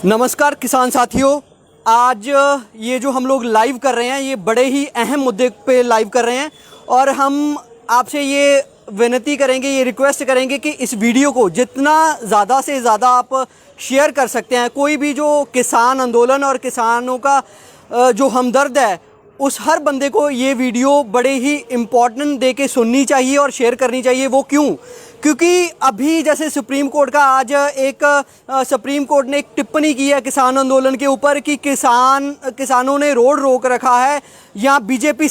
नमस्कार किसान साथियों। आज ये जो हम लोग लाइव कर रहे हैं ये बड़े ही अहम मुद्दे पे लाइव कर रहे हैं और हम आपसे ये विनती करेंगे, ये रिक्वेस्ट करेंगे कि इस वीडियो को जितना ज़्यादा से ज़्यादा आप शेयर कर सकते हैं। कोई भी जो किसान आंदोलन और किसानों का जो हमदर्द है उस हर बंदे को ये वीडियो बड़े ही इम्पोर्टेंट दे के सुननी चाहिए और शेयर करनी चाहिए। वो क्यों? क्योंकि अभी जैसे सुप्रीम कोर्ट का आज एक सुप्रीम कोर्ट ने एक टिप्पणी की है किसान आंदोलन के ऊपर कि किसानों ने रोड रोक रखा है या बीजेपी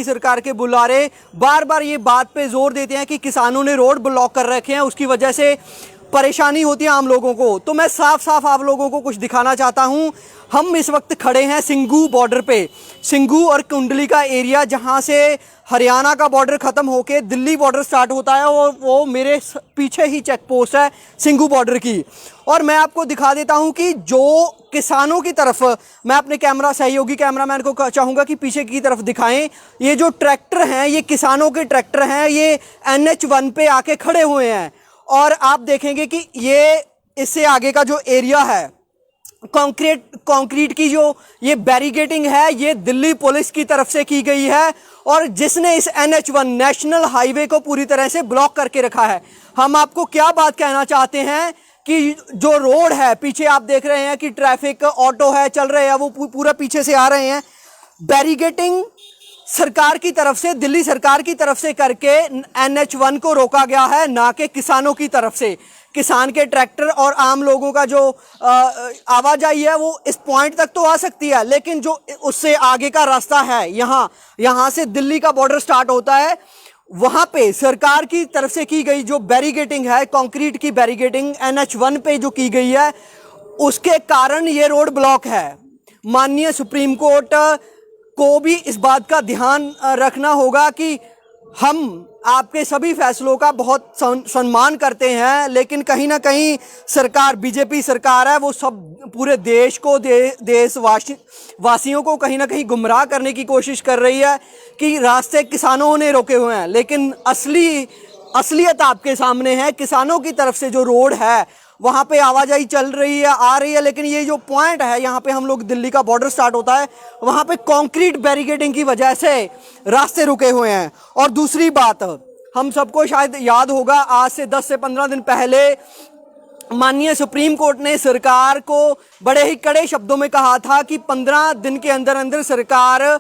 सरकार के बुलारे बार बार ये बात पे जोर देते हैं कि किसानों ने रोड ब्लॉक कर रखे हैं, उसकी वजह से परेशानी होती है आम लोगों को। तो मैं साफ साफ आप लोगों को कुछ दिखाना चाहता हूं। हम इस वक्त खड़े हैं सिंघू बॉर्डर पे, सिंघू और कुंडली का एरिया, जहां से हरियाणा का बॉर्डर ख़त्म होके दिल्ली बॉर्डर स्टार्ट होता है और वो मेरे पीछे ही चेक पोस्ट है सिंघू बॉर्डर की। और मैं आपको दिखा देता हूं कि जो किसानों की तरफ, मैं अपने सहयोगी कैमरामैन को चाहूँगा कि पीछे की तरफ दिखाएं। ये जो ट्रैक्टर हैं ये किसानों के ट्रैक्टर हैं, ये NH1 पे आके खड़े हुए हैं और आप देखेंगे कि ये इससे आगे का जो एरिया है कंक्रीट की जो ये बैरिकेडिंग है ये दिल्ली पुलिस की तरफ से की गई है और जिसने इस NH1 नेशनल हाईवे को पूरी तरह से ब्लॉक करके रखा है। हम आपको क्या बात कहना चाहते हैं कि जो रोड है, पीछे आप देख रहे हैं कि ट्रैफिक ऑटो है चल रहे हैं, वो पूरा पीछे से आ रहे हैं। बैरिकेडिंग सरकार की तरफ से, दिल्ली सरकार की तरफ से करके NH1 को रोका गया है, ना कि किसानों की तरफ से। किसान के ट्रैक्टर और आम लोगों का जो आवाजाही है वो इस पॉइंट तक तो आ सकती है, लेकिन जो उससे आगे का रास्ता है यहाँ से दिल्ली का बॉर्डर स्टार्ट होता है, वहां पे सरकार की तरफ से की गई जो बैरिकेडिंग है, कंक्रीट की बैरिकेडिंग NH1 पे जो की गई है, उसके कारण ये रोड ब्लॉक है। माननीय सुप्रीम कोर्ट को भी इस बात का ध्यान रखना होगा कि हम आपके सभी फैसलों का बहुत सम्मान करते हैं, लेकिन कहीं ना कहीं सरकार, बीजेपी सरकार है, वो सब पूरे देश को वासियों को कहीं ना कहीं गुमराह करने की कोशिश कर रही है कि रास्ते किसानों ने रोके हुए हैं, लेकिन असलियत आपके सामने है। किसानों की तरफ से जो रोड है वहाँ पे आवाजाही चल रही है, आ रही है, लेकिन ये जो पॉइंट है यहाँ पे हम लोग दिल्ली का बॉर्डर स्टार्ट होता है, वहाँ पे कंक्रीट बैरिकेडिंग की वजह से रास्ते रुके हुए हैं। और दूसरी बात, हम सबको शायद याद होगा, आज से 10 से 15 दिन पहले माननीय सुप्रीम कोर्ट ने सरकार को बड़े ही कड़े शब्दों में कहा था कि 15 दिन के अंदर अंदर सरकार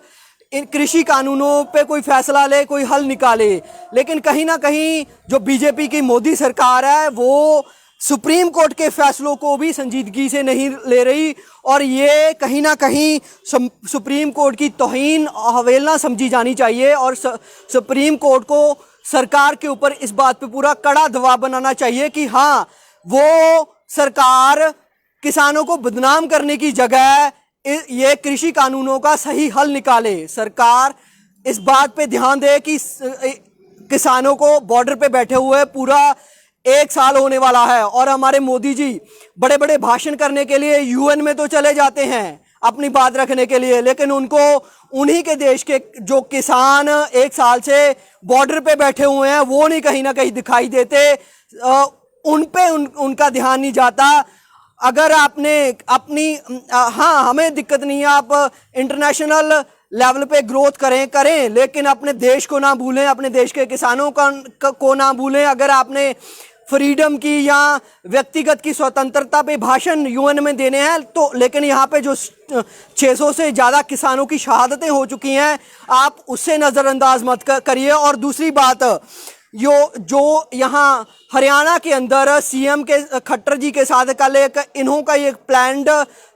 इन कृषि कानूनों पे कोई फैसला ले, कोई हल निकाले। लेकिन कहीं ना कहीं जो बीजेपी की मोदी सरकार है वो सुप्रीम कोर्ट के फैसलों को भी संजीदगी से नहीं ले रही और ये कहीं ना कहीं सुप्रीम कोर्ट की तौहीन अवहेलना समझी जानी चाहिए और सुप्रीम कोर्ट को सरकार के ऊपर इस बात पे पूरा कड़ा दबाव बनाना चाहिए कि हाँ, वो सरकार किसानों को बदनाम करने की जगह ये कृषि कानूनों का सही हल निकाले। सरकार इस बात पे ध्यान दे कि किसानों को बॉर्डर पे बैठे हुए पूरा 1 साल होने वाला है और हमारे मोदी जी बड़े बड़े भाषण करने के लिए UN में तो चले जाते हैं अपनी बात रखने के लिए, लेकिन उनको उन्हीं के देश के जो किसान 1 साल से बॉर्डर पे बैठे हुए हैं वो नहीं कहीं ना कहीं दिखाई देते, उन पे उनका ध्यान नहीं जाता। अगर आपने अपनी हाँ, हमें दिक्कत नहीं है, आप इंटरनेशनल लेवल पे ग्रोथ करें, लेकिन अपने देश को ना भूलें, अपने देश के किसानों को ना भूलें। अगर आपने फ्रीडम की या व्यक्तिगत की स्वतंत्रता पे भाषण UN में देने हैं तो, लेकिन यहाँ पे जो 600 से ज़्यादा किसानों की शहादतें हो चुकी हैं, आप उससे नज़रअंदाज मत करिए। और दूसरी बात, जो यहाँ हरियाणा के अंदर CM के खट्टर जी के साथ कल इन्हों का एक प्लान्ड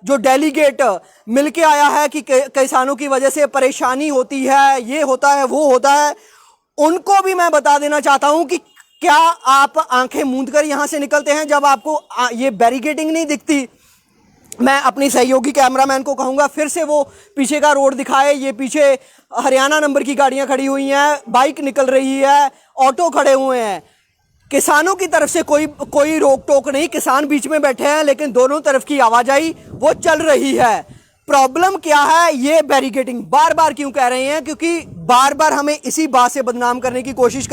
जो डेलीगेट मिलके आया है कि किसानों की वजह से परेशानी होती है, ये होता है, वो होता है, उनको भी मैं बता देना चाहता हूँ कि क्या आप आंखें मूंद कर यहाँ से निकलते हैं जब आपको ये बैरिकेडिंग नहीं दिखती? मैं अपनी सहयोगी कैमरामैन को कहूँगा फिर से वो पीछे का रोड दिखाए। ये पीछे हरियाणा नंबर की गाड़ियाँ खड़ी हुई हैं, बाइक निकल रही है, ऑटो खड़े हुए हैं। किसानों की तरफ से कोई रोक टोक नहीं, किसान बीच में बैठे हैं, लेकिन दोनों तरफ की आवाजाही वो चल रही है। प्रॉब्लम क्या है? ये बैरिकेडिंग बार बार क्यों कह रहे हैं? क्योंकि बार बार हमें इसी बात से बदनाम करने की कोशिश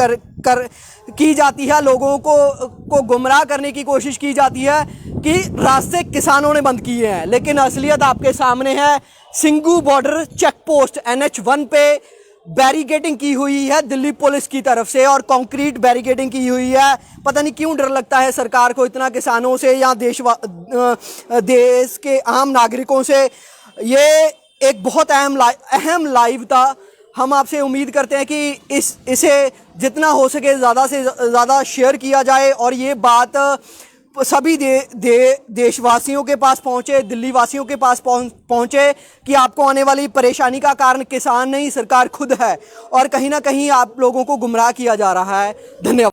की जाती है, लोगों को गुमराह करने की कोशिश की जाती है कि रास्ते किसानों ने बंद किए हैं, लेकिन असलियत आपके सामने है। Singhu border check post NH1 पे बैरिकेडिंग की हुई है दिल्ली पुलिस की तरफ से, और कंक्रीट बैरिकेडिंग की हुई है। पता नहीं क्यों डर लगता है सरकार को इतना किसानों से या देश के आम नागरिकों से। ये एक बहुत अहम लाइव था। हम आपसे उम्मीद करते हैं कि इसे जितना हो सके ज़्यादा से ज़्यादा शेयर किया जाए और ये बात सभी देशवासियों के पास पहुंचे, दिल्ली वासियों के पास पहुंचे कि आपको आने वाली परेशानी का कारण किसान नहीं, सरकार खुद है, और कहीं ना कहीं आप लोगों को गुमराह किया जा रहा है। धन्यवाद।